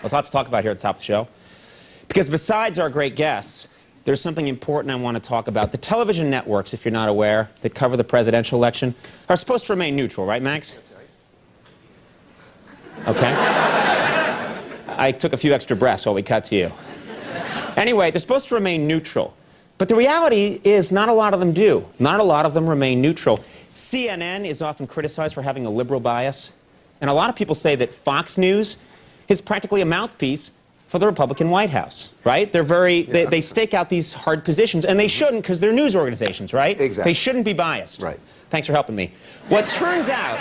There's lots to talk about here at the top of the show. Because besides our great guests, there's something important I want to talk about. The television networks, if you're not aware, that cover the presidential election, are supposed to remain neutral, right, Max? That's right. Okay. I took a few extra breaths while we cut to you. Anyway, they're supposed to remain neutral. But the reality is not a lot of them do. Not a lot of them remain neutral. CNN is often criticized for having a liberal bias. And a lot of people say that Fox News is practically a mouthpiece for the Republican White House, right? They stake out these hard positions, and they shouldn't because they're news organizations, right? Exactly. They shouldn't be biased. Right. Thanks for helping me. What turns out,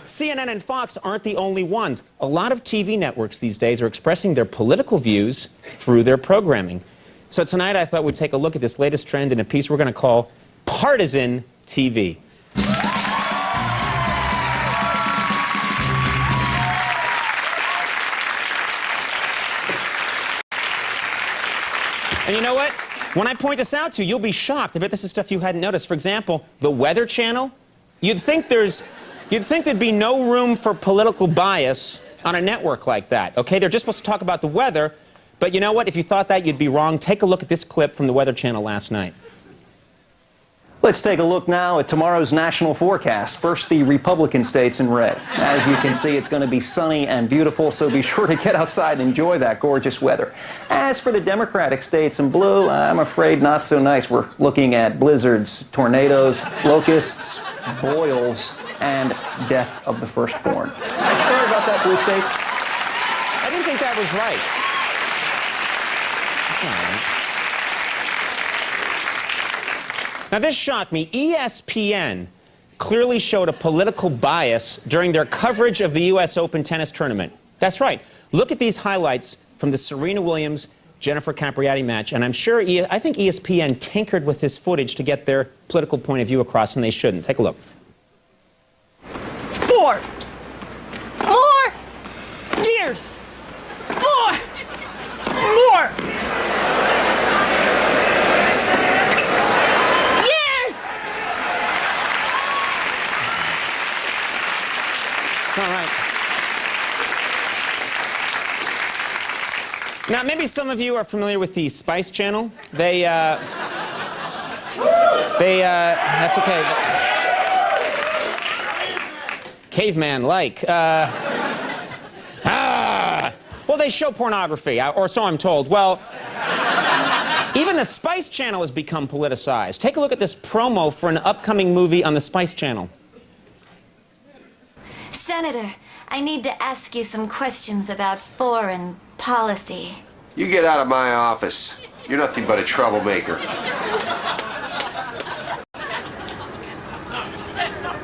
CNN and Fox aren't the only ones. A lot of TV networks these days are expressing their political views through their programming. So tonight I thought we'd take a look at this latest trend in a piece we're going to call Partisan TV. And you know what? When I point this out to you, you'll be shocked. I bet this is stuff you hadn't noticed. For example, the Weather Channel. You'd think there'd be no room for political bias on a network like that, okay? They're just supposed to talk about the weather, but you know what? If you thought that, you'd be wrong. Take a look at this clip from the Weather Channel last night. Let's take a look now at tomorrow's national forecast. First, the Republican states in red. As you can see, it's going to be sunny and beautiful, so be sure to get outside and enjoy that gorgeous weather. As for the Democratic states in blue, I'm afraid not so nice. We're looking at blizzards, tornadoes, locusts, boils, and death of the firstborn. Sorry about that, blue states. I didn't think that was right. That's all right. Now, this shocked me. ESPN clearly showed a political bias during their coverage of the U.S. Open tennis tournament. That's right. Look at these highlights from the Serena Williams-Jennifer Capriati match, and I'm sure, I think ESPN tinkered with this footage to get their political point of view across, and they shouldn't. Take a look. 4 more years. 4 more. All right. Now, maybe some of you are familiar with the Spice Channel. That's okay. Caveman-like. Well, they show pornography, or so I'm told. Well, even the Spice Channel has become politicized. Take a look at this promo for an upcoming movie on the Spice Channel. Senator, I need to ask you some questions about foreign policy. You get out of my office. You're nothing but a troublemaker.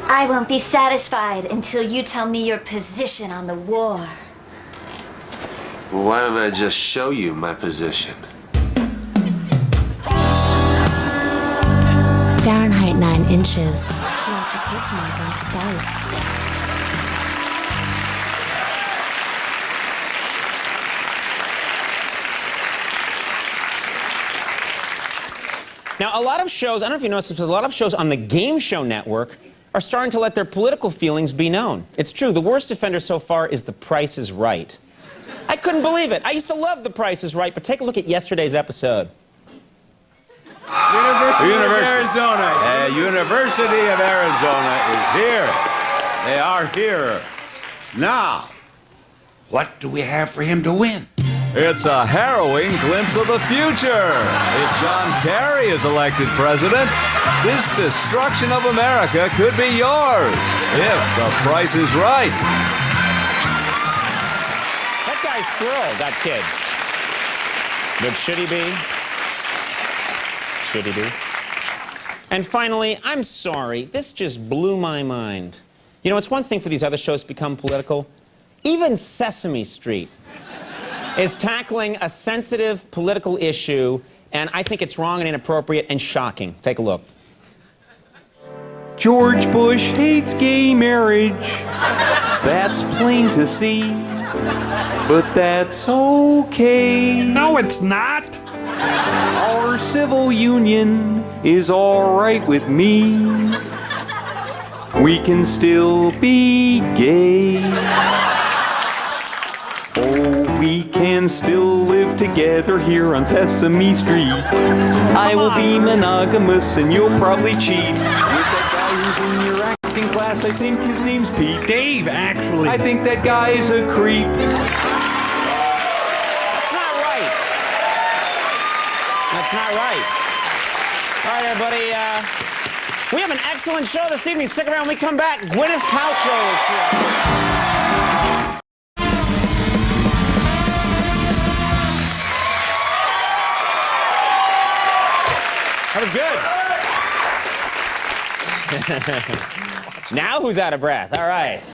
I won't be satisfied until you tell me your position on the war. Well, why don't I just show you my position? Fahrenheit 9 inches. Walter Bismarck on Spice. Now, a lot of shows, I don't know if you noticed this, but a lot of shows on the Game Show Network are starting to let their political feelings be known. It's true, the worst offender so far is The Price is Right. I couldn't believe it. I used to love The Price is Right, but take a look at yesterday's episode. University of Arizona. University of Arizona is here. They are here. Now, what do we have for him to win? It's a harrowing glimpse of the future. If John Kerry is elected president, this destruction of America could be yours, if the price is right. That guy's thrilled, that kid. But should he be? Should he be? And finally, I'm sorry, this just blew my mind. You know, it's one thing for these other shows to become political. Even Sesame Street is tackling a sensitive political issue, and I think it's wrong and inappropriate and shocking. Take a look. George Bush hates gay marriage. That's plain to see. But that's okay. No, it's not. Our civil union is all right with me. We can still be gay. Oh, we can still live together here on Sesame Street. I will be monogamous and you'll probably cheat. With that guy who's in your acting class, I think his name's Pete. Dave, actually. I think that guy is a creep. That's not right. That's not right. All right, everybody. We have an excellent show this evening. Stick around when we come back. Gwyneth Paltrow is here. That was good. Now who's out of breath? All right.